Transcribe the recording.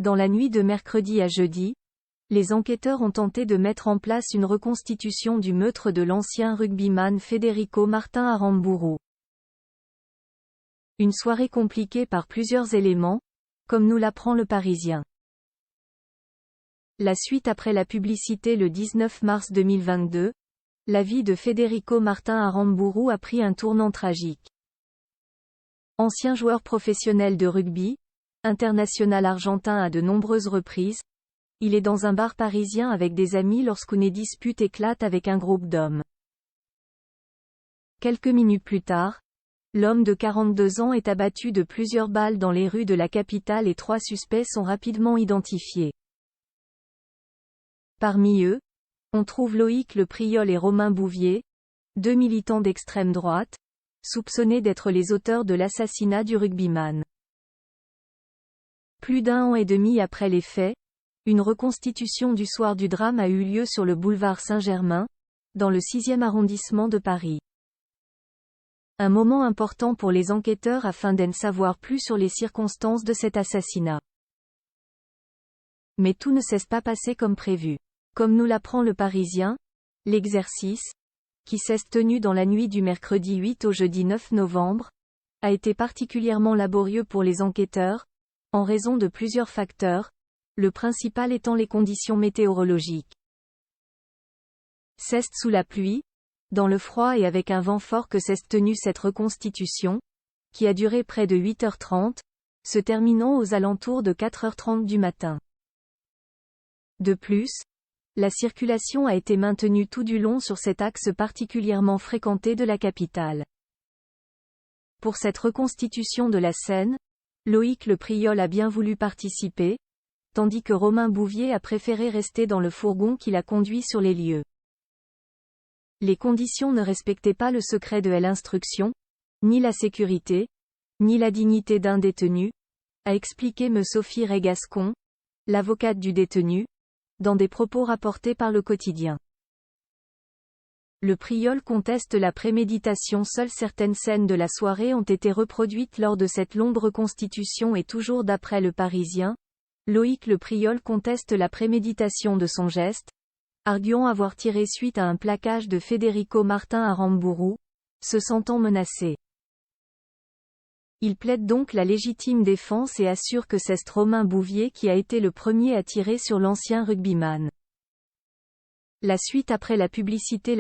Dans la nuit de mercredi à jeudi, les enquêteurs ont tenté de mettre en place une reconstitution du meurtre de l'ancien rugbyman Federico Martin Aramburu. Une soirée compliquée par plusieurs éléments, comme nous l'apprend Le Parisien. La suite après la publicité le 19 mars 2022, la vie de Federico Martin Aramburu a pris un tournant tragique. Ancien joueur professionnel de rugby, international argentin à de nombreuses reprises, il est dans un bar parisien avec des amis lorsqu'une dispute éclate avec un groupe d'hommes. Quelques minutes plus tard, l'homme de 42 ans est abattu de plusieurs balles dans les rues de la capitale et 3 suspects sont rapidement identifiés. Parmi eux, on trouve Loïc Le Priol et Romain Bouvier, 2 militants d'extrême droite, soupçonnés d'être les auteurs de l'assassinat du rugbyman. Plus d'1 an et demi après les faits, une reconstitution du soir du drame a eu lieu sur le boulevard Saint-Germain, dans le 6e arrondissement de Paris. Un moment important pour les enquêteurs afin d'en savoir plus sur les circonstances de cet assassinat. Mais tout ne s'est pas passé comme prévu. Comme nous l'apprend Le Parisien, l'exercice, qui s'est tenu dans la nuit du mercredi 8 au jeudi 9 novembre, a été particulièrement laborieux pour les enquêteurs, en raison de plusieurs facteurs, le principal étant les conditions météorologiques. C'est sous la pluie, dans le froid et avec un vent fort que s'est tenue cette reconstitution, qui a duré près de 8h30, se terminant aux alentours de 4h30 du matin. De plus, la circulation a été maintenue tout du long sur cet axe particulièrement fréquenté de la capitale. Pour cette reconstitution de la scène, Loïc Le Priol a bien voulu participer, tandis que Romain Bouvier a préféré rester dans le fourgon qui l'a conduit sur les lieux. Les conditions ne respectaient pas le secret de l'instruction, ni la sécurité, ni la dignité d'un détenu, a expliqué me Sophie Ray-Gascon, l'avocate du détenu, dans des propos rapportés par Le Quotidien. Le Priol conteste la préméditation. Seules certaines scènes de la soirée ont été reproduites lors de cette longue reconstitution et toujours d'après Le Parisien, Loïc Le Priol conteste la préméditation de son geste, arguant avoir tiré suite à un plaquage de Federico Martin Aramburu, se sentant menacé. Il plaide donc la légitime défense et assure que c'est Romain Bouvier qui a été le premier à tirer sur l'ancien rugbyman. La suite après la publicité.